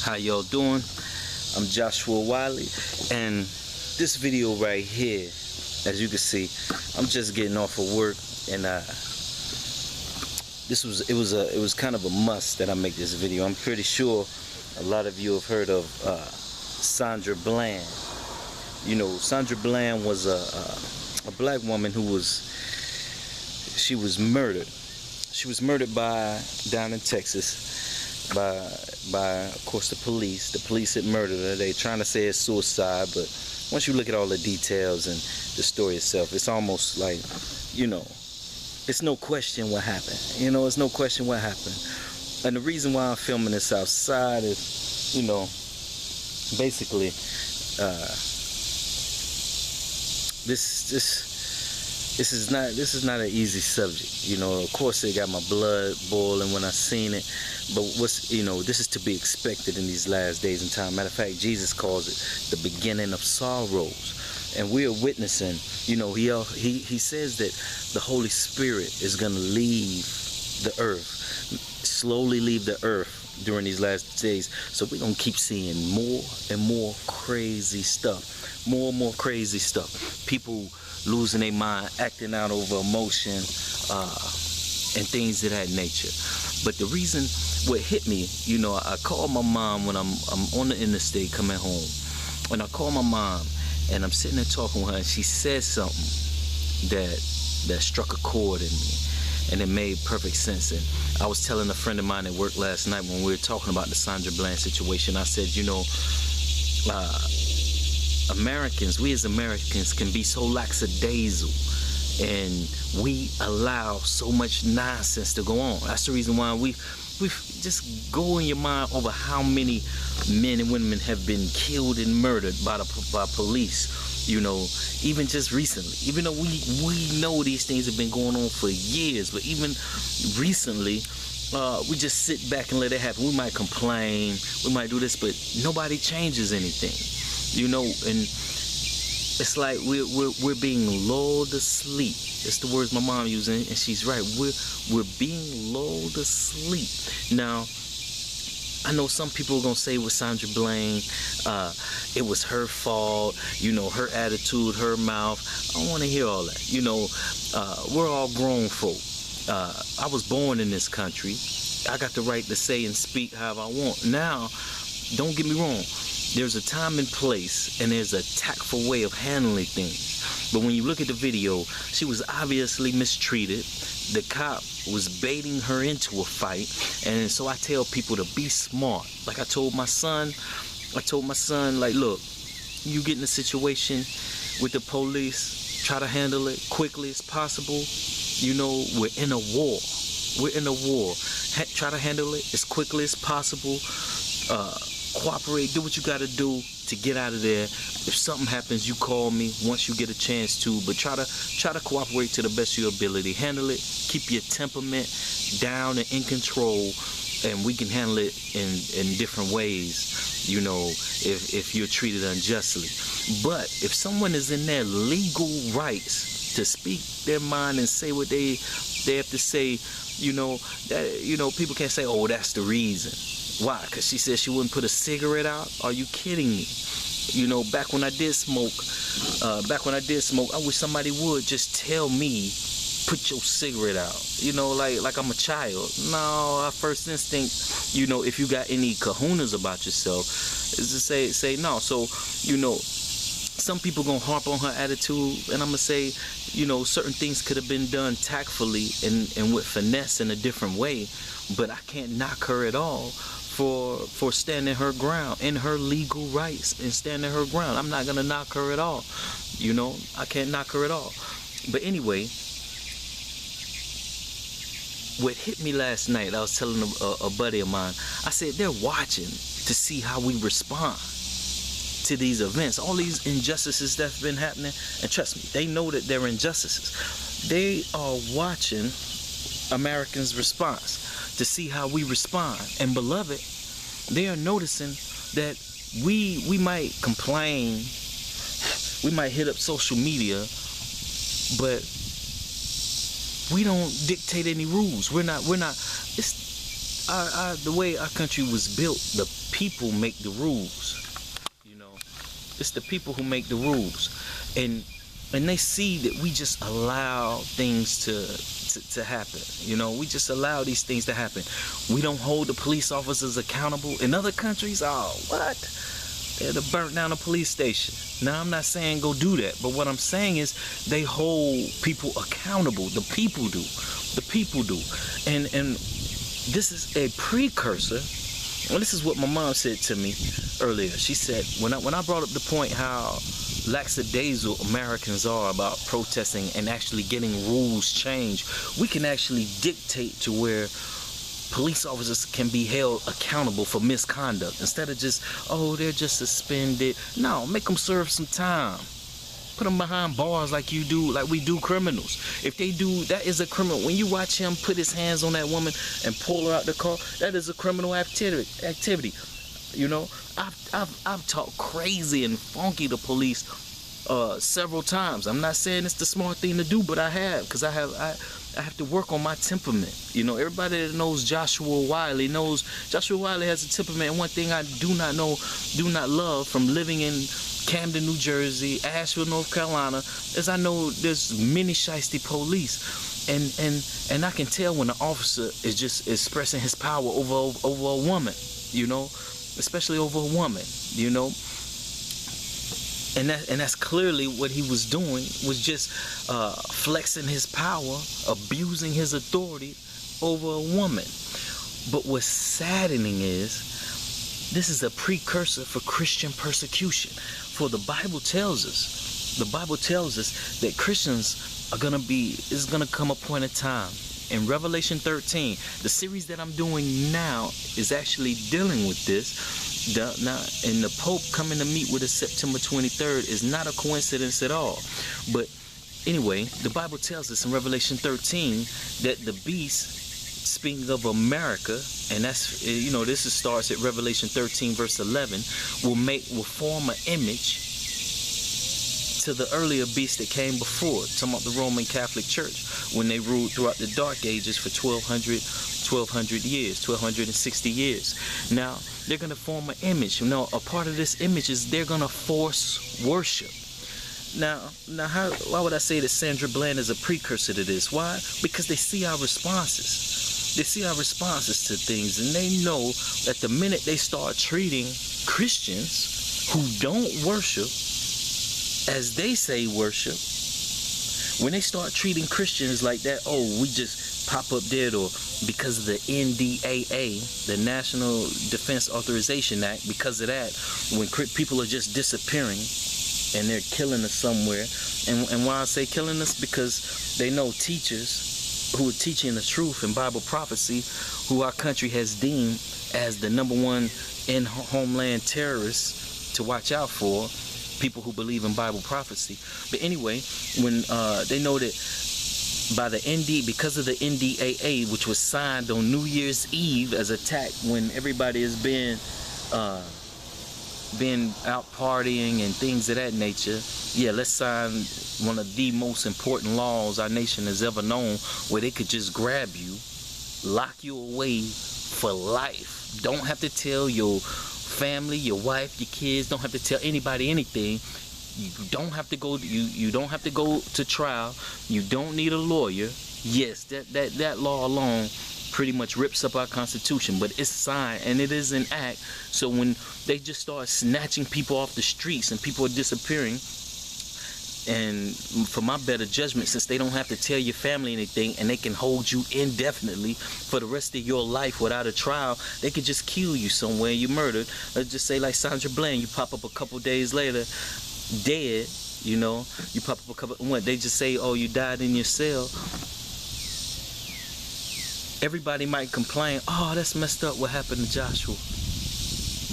How y'all doing? I'm Joshua Wiley, and this video right here, as you can see, I'm just getting off of work, and it was kind of a must that I make this video. I'm pretty sure a lot of you have heard of Sandra Bland. You know, Sandra Bland was a black woman who was murdered. She was murdered down in Texas by of course the police. The police had murdered her. They trying to say it's suicide, but once you look at all the details and the story itself, it's almost like, you know, it's no question what happened. You know, it's no question what happened. And the reason why I'm filming this outside is, you know, basically this is not an easy subject. You know, of course it got my blood boiling when I seen it, but this is to be expected in these last days and time. Matter of fact, Jesus calls it the beginning of sorrows, and we are witnessing. You know, he says that the Holy Spirit is going to leave the earth, slowly leave the earth during these last days. So we're going to keep seeing more and more crazy stuff, more and more crazy stuff. People losing their mind, acting out over emotion, and things of that nature. But the reason what hit me, you know, I called my mom when I'm on the interstate coming home, and I called my mom, and I'm sitting there talking with her, and she said something that struck a chord in me, and it made perfect sense. And I was telling a friend of mine at work last night when we were talking about the Sandra Bland situation. I said, you know, we as Americans can be so lackadaisical, and we allow so much nonsense to go on. That's the reason why we just go in your mind over how many men and women have been killed and murdered by police. You know, even just recently, even though we know these things have been going on for years, but even recently, we just sit back and let it happen. We might complain, we might do this, but nobody changes anything. You know, and it's like we're being lulled to sleep. It's the words my mom using, and she's right. We're being lulled to sleep. Now, I know some people are gonna say with Sandra Bland, it was her fault. You know, her attitude, her mouth. I don't want to hear all that. You know, we're all grown folk. I was born in this country. I got the right to say and speak however I want. Now, don't get me wrong. There's a time and place, and there's a tactful way of handling things. But when you look at the video, she was obviously mistreated. The cop was baiting her into a fight, and so I tell people to be smart. Like I told my son, like, look, you get in a situation with the police, try to handle it quickly as possible. You know, we're in a war. We're in a war. Try to handle it as quickly as possible. Cooperate, do what you got to do to get out of there. If something happens, you call me once you get a chance to, but try to cooperate to the best of your ability. Handle it, keep your temperament down and in control, and we can handle it in different ways, you know, if you're treated unjustly. But if someone is in their legal rights to speak their mind and say what they have to say, you know, people can't say, oh, that's the reason. Why? Because she said she wouldn't put a cigarette out? Are you kidding me? You know, back when I did smoke, I wish somebody would just tell me, put your cigarette out. You know, like I'm a child. No, our first instinct, you know, if you got any kahunas about yourself, is to say no. So, you know, some people gonna harp on her attitude, and I'm gonna say, you know, certain things could have been done tactfully and with finesse in a different way, but I can't knock her at all for standing her ground in her legal rights and standing her ground. I'm not gonna knock her at all. You know, I can't knock her at all. But anyway, what hit me last night, I was telling a buddy of mine, I said they're watching to see how we respond to these events, all these injustices that's been happening. And trust me, they know that they're injustices. They are watching Americans' response to see how we respond. And beloved, they are noticing that we might complain, we might hit up social media, but we don't dictate any rules. We're not. the way our country was built, the people make the rules. You know, it's the people who make the rules, and they see that we just allow things to happen. You know, we just allow these things to happen. We don't hold the police officers accountable. In other countries, oh, what? They'd have burnt down a police station. Now, I'm not saying go do that, but what I'm saying is they hold people accountable. The people do. The people do. And this is a precursor. Well, this is what my mom said to me earlier. She said, when I brought up the point how lackadaisical Americans are about protesting and actually getting rules changed, we can actually dictate to where police officers can be held accountable for misconduct instead of just, oh, they're just suspended. No, make them serve some time. Put them behind bars like we do criminals. If they do, that is a criminal. When you watch him put his hands on that woman and pull her out the car, that is a criminal activity. You know, I've talked crazy and funky to police several times. I'm not saying it's the smart thing to do, but I have, because I have to work on my temperament. You know, everybody that knows Joshua Wiley knows Joshua Wiley has a temperament. And one thing I do not love from living in Camden, New Jersey, Asheville, North Carolina, is I know there's many shiesty police, and I can tell when an officer is just expressing his power over a woman, you know, especially over a woman, you know. And that's clearly what he was doing, was just flexing his power, abusing his authority over a woman. But what's saddening is this is a precursor for Christian persecution. For the Bible tells us that Christians is gonna come a point in time. In Revelation 13, the series that I'm doing now is actually dealing with this. And the Pope coming to meet with us September 23rd is not a coincidence at all. But anyway, the Bible tells us in Revelation 13 that the beast, speaking of America, and that's, you know, this starts at Revelation 13 verse 11, will form an image to the earlier beast that came before, talking about the Roman Catholic Church, when they ruled throughout the Dark Ages for 1260 years. Now, they're going to form an image. You know, a part of this image is they're going to force worship. Now, why would I say that Sandra Bland is a precursor to this? Why? Because they see our responses. They see our responses to things, and they know that the minute they start treating Christians who don't worship as they say worship, when they start treating Christians like that, oh, we just pop up dead, or because of the NDAA, the National Defense Authorization Act, because of that, when people are just disappearing and they're killing us somewhere. And why I say killing us, because they know teachers who are teaching the truth in Bible prophecy, who our country has deemed as the number one in homeland terrorists to watch out for, people who believe in Bible prophecy. But anyway, when they know that because of the NDAA, which was signed on New Year's Eve as a tack when everybody has been out partying and things of that nature, yeah, let's sign one of the most important laws our nation has ever known, where they could just grab you, lock you away for life. Don't have to tell your family, your wife, your kids, don't have to tell anybody anything. You don't have to go. You don't have to go to trial. You don't need a lawyer. Yes, that law alone pretty much rips up our Constitution, but it's signed and it is an act. So when they just start snatching people off the streets and people are disappearing, and for my better judgment, since they don't have to tell your family anything and they can hold you indefinitely for the rest of your life without a trial, they could just kill you somewhere, you murdered. Let's just say like Sandra Bland, you pop up a couple days later dead, you know, you pop up a couple, what, they just say, oh, you died in your cell. Everybody might complain, oh, that's messed up, what happened to Joshua?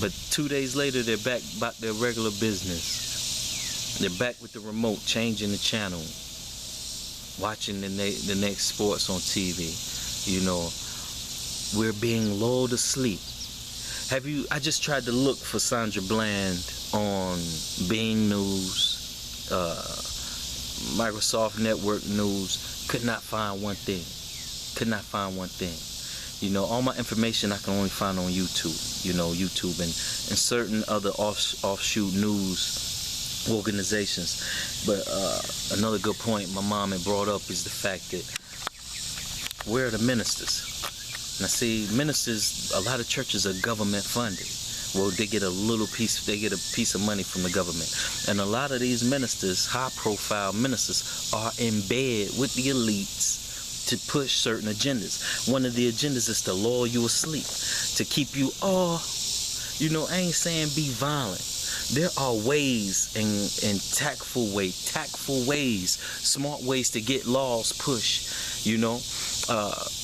But 2 days later, they're back about their regular business. They're back with the remote, changing the channel, watching the next sports on TV. You know, we're being lulled to sleep. I just tried to look for Sandra Bland on Bing News, Microsoft Network News. Could not find one thing. You know, all my information I can only find on YouTube. You know, YouTube and certain other offshoot news organizations. But another good point my mom had brought up is the fact that where are the ministers? Now see, ministers, a lot of churches are government funded. Well, they get a piece of money from the government. And a lot of these ministers, high profile ministers, are in bed with the elites to push certain agendas. One of the agendas is to lull you asleep, to keep you you know, I ain't saying be violent. There are ways and tactful ways, smart ways to get laws pushed, you know.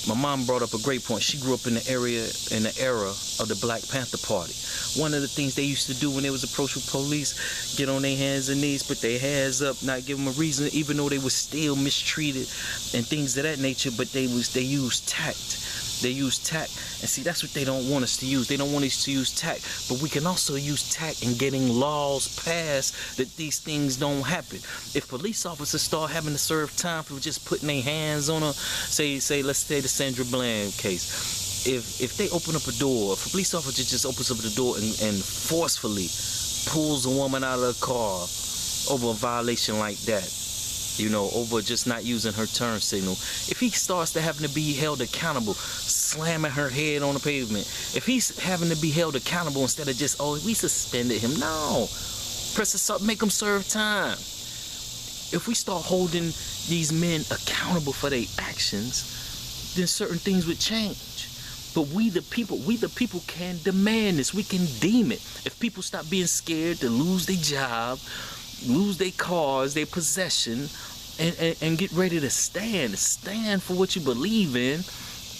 My mom brought up a great point. She grew up in the era of the Black Panther Party. One of the things they used to do when they was approached with police, get on their hands and knees, put their hands up, not give them a reason, even though they were still mistreated and things of that nature. But they used tact. They use tact. And see, that's what they don't want us to use. They don't want us to use tact. But we can also use tact in getting laws passed that these things don't happen. If police officers start having to serve time for just putting their hands on a, say, let's say the Sandra Bland case. If they open up a door, if a police officer just opens up the door and forcefully pulls a woman out of the car over a violation like that, you know, over just not using her turn signal, if he starts to having to be held accountable, slamming her head on the pavement, if he's having to be held accountable instead of just, we suspended him, no, press assault, make him serve time. If we start holding these men accountable for their actions, then certain things would change. But we the people can demand this. We can deem it. If people stop being scared to lose their job, lose their cars, their possession, and get ready to stand for what you believe in,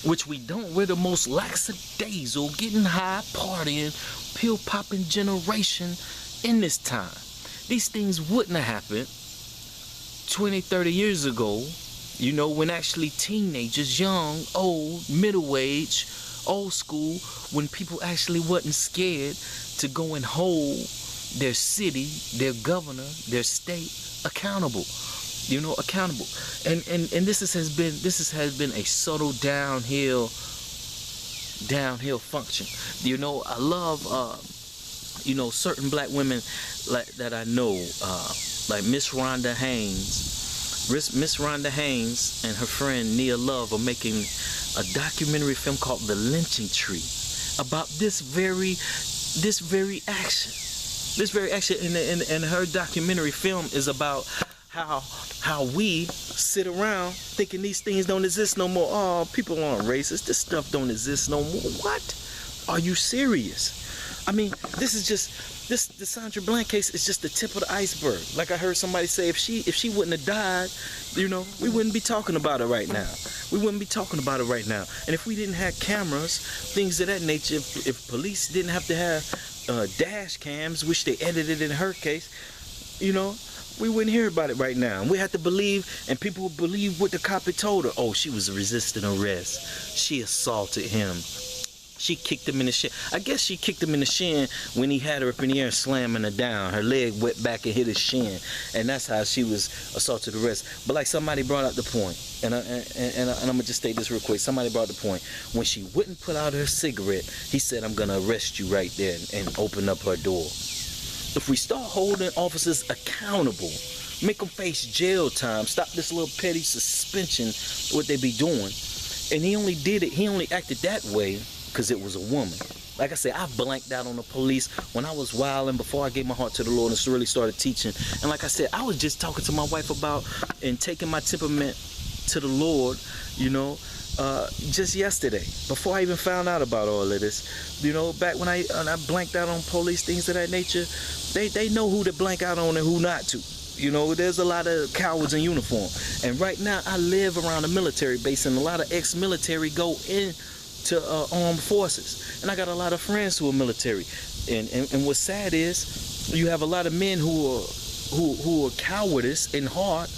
which we don't. We're the most lackadaisical, getting high, partying, pill popping generation in this time. These things wouldn't have happened 20, 30 years ago, you know, when actually teenagers, young, old, middle-aged, old school, when people actually wasn't scared to go and hold their city, their governor, their state accountable, you know, accountable. And this has been a subtle downhill function. You know, I love you know, certain black women like that I know, like Miss Rhonda Haynes. Miss Rhonda Haynes and her friend Nia Love are making a documentary film called The Lynching Tree about this very action. This very action, and her documentary film is about how we sit around thinking these things don't exist no more. Oh, people aren't racist. This stuff don't exist no more. What? Are you serious? I mean, this is just the Sandra Bland case is just the tip of the iceberg. Like I heard somebody say, if she wouldn't have died, you know, we wouldn't be talking about it right now. We wouldn't be talking about it right now. And if we didn't have cameras, things of that nature, if police didn't have to have dash cams, which they edited in her case, you know, we wouldn't hear about it right now. And we have to believe, and people would believe what the cop had told her. Oh, she was resisting arrest. She assaulted him. She kicked him in the shin. I guess she kicked him in the shin when he had her up in the air slamming her down. Her leg went back and hit his shin. And that's how she was assaulted arrest. But like somebody brought out the point, and I'm going to just state this real quick. Somebody brought the point. When she wouldn't put out her cigarette, he said, I'm going to arrest you right there, and open up her door. If we start holding officers accountable, make them face jail time, stop this little petty suspension, what they be doing. And he only did it, he only acted that way because it was a woman. Like I said, I blanked out on the police when I was wilding before I gave my heart to the Lord and really started teaching. And like I said, I was just talking to my wife about and taking my temperament to the Lord, you know, just yesterday, before I even found out about all of this. You know, back when I blanked out on police, things of that nature, they know who to blank out on and who not to. You know, there's a lot of cowards in uniform. And right now, I live around a military base, and a lot of ex-military go into armed forces. And I got a lot of friends who are military. And what's sad is, you have a lot of men who are cowardice in heart,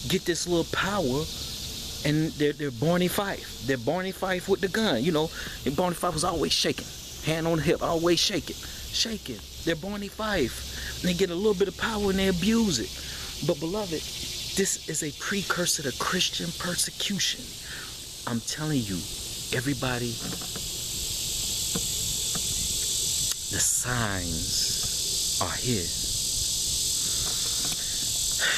get this little power, and they're Barney Fife. They're Barney Fife with the gun. You know, and Barney Fife was always shaking, hand on the hip, always shaking. They're Barney Fife. And they get a little bit of power and they abuse it. But beloved, this is a precursor to Christian persecution. I'm telling you, everybody, the signs are here.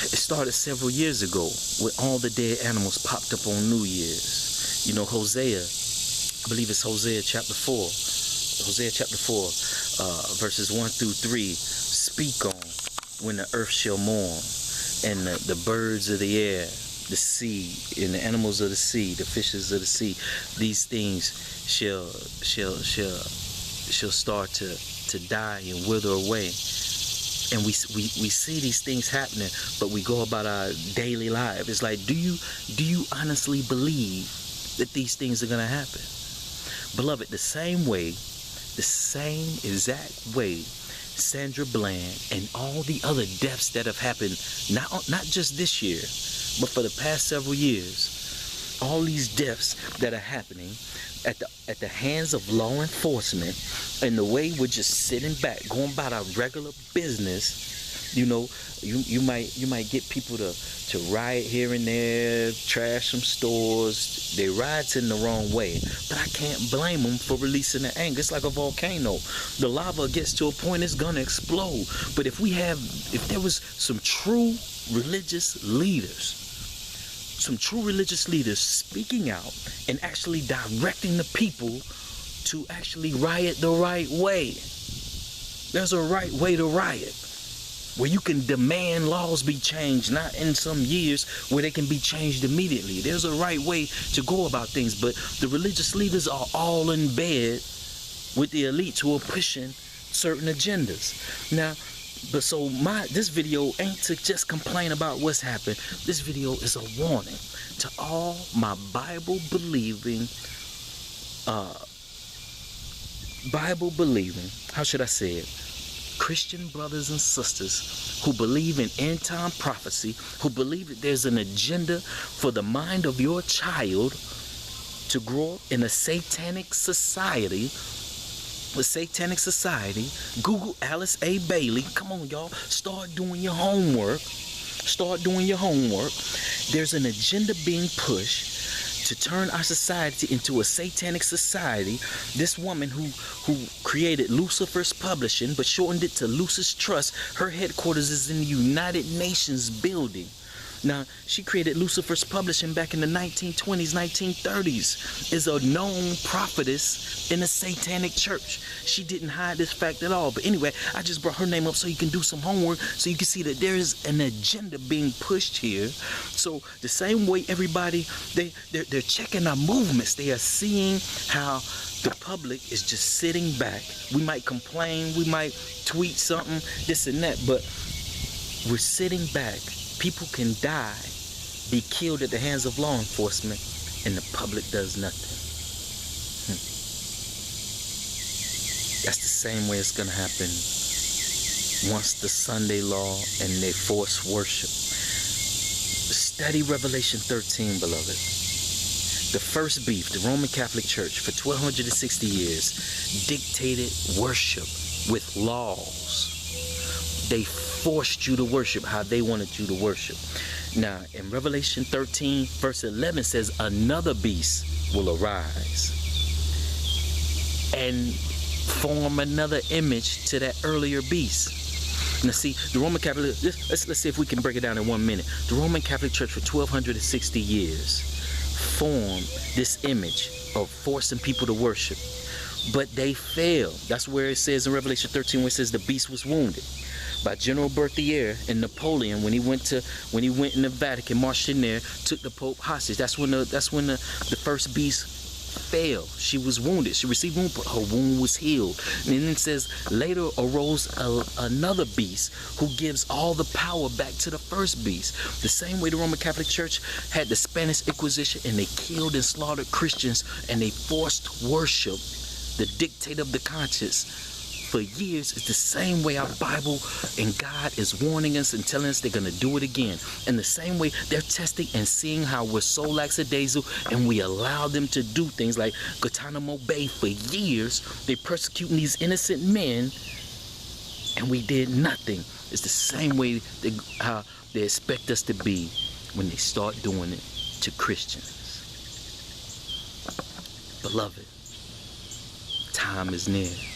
It started several years ago when all the dead animals popped up on New Year's. You know, Hosea, I believe it's Hosea chapter 4. Hosea chapter 4, verses 1 through 3 speak on when the earth shall mourn, and the birds of the air, the sea, and the animals of the sea, the fishes of the sea, these things shall start to die and wither away. And we see these things happening, but we go about our daily life. It's like, do you honestly believe that these things are gonna happen? Beloved, the same exact way Sandra Bland and all the other deaths that have happened, not just this year, but for the past several years, all these deaths that are happening at the hands of law enforcement, and the way we're just sitting back, going about our regular business. You know, you might get people to riot here and there, trash some stores. They riot in the wrong way, but I can't blame them for releasing their anger. It's like a volcano. The lava gets to a point, it's gonna explode. But if there was some true religious leaders speaking out and actually directing the people to actually riot the right way. There's a right way to riot, where you can demand laws be changed, not in some years where they can be changed immediately. There's a right way to go about things, but the religious leaders are all in bed with the elites who are pushing certain agendas. Now, this video ain't to just complain about what's happened. This video is a warning to all my Bible-believing, how should I say it? Christian brothers and sisters who believe in end-time prophecy, who believe that there's an agenda for the mind of your child to grow up in a satanic society. Google Alice A. Bailey. Come on, y'all. Start doing your homework. There's an agenda being pushed to turn our society into a satanic society. This woman who created Lucifer's Publishing, but shortened it to Lucis Trust, her headquarters is in the United Nations building. Now, she created Lucifer's Publishing back in the 1920s, 1930s, is a known prophetess in the satanic church. She didn't hide this fact at all. But anyway, I just brought her name up so you can do some homework, so you can see that there is an agenda being pushed here. So the same way everybody, they're checking our movements. They are seeing how the public is just sitting back. We might complain, we might tweet something, this and that, but we're sitting back. People can die, be killed at the hands of law enforcement, and the public does nothing. That's the same way it's going to happen once the Sunday law and they force worship. Study Revelation 13, beloved. The first beef, the Roman Catholic Church, for 1260 years, dictated worship with laws. They forced you to worship how they wanted you to worship. Now, in Revelation 13, verse 11 says, another beast will arise and form another image to that earlier beast. Now, see, the Roman Catholic, let's see if we can break it down in 1 minute. The Roman Catholic Church for 1260 years formed this image of forcing people to worship. But they failed. That's where it says in Revelation 13, where it says the beast was wounded by General Berthier and Napoleon when he went in the Vatican, marched in there, took the Pope hostage. That's when the first beast failed. She was wounded. She received wound, but her wound was healed. And then it says later arose another beast who gives all the power back to the first beast. The same way the Roman Catholic Church had the Spanish Inquisition, and they killed and slaughtered Christians, and they forced worship, the dictate of the conscience. For years, it's the same way our Bible and God is warning us and telling us they're going to do it again. And the same way they're testing and seeing how we're so lackadaisical, and we allow them to do things like Guantanamo Bay for years. They persecuting these innocent men, and we did nothing. It's the same way how they expect us to be when they start doing it to Christians. Beloved, time is near.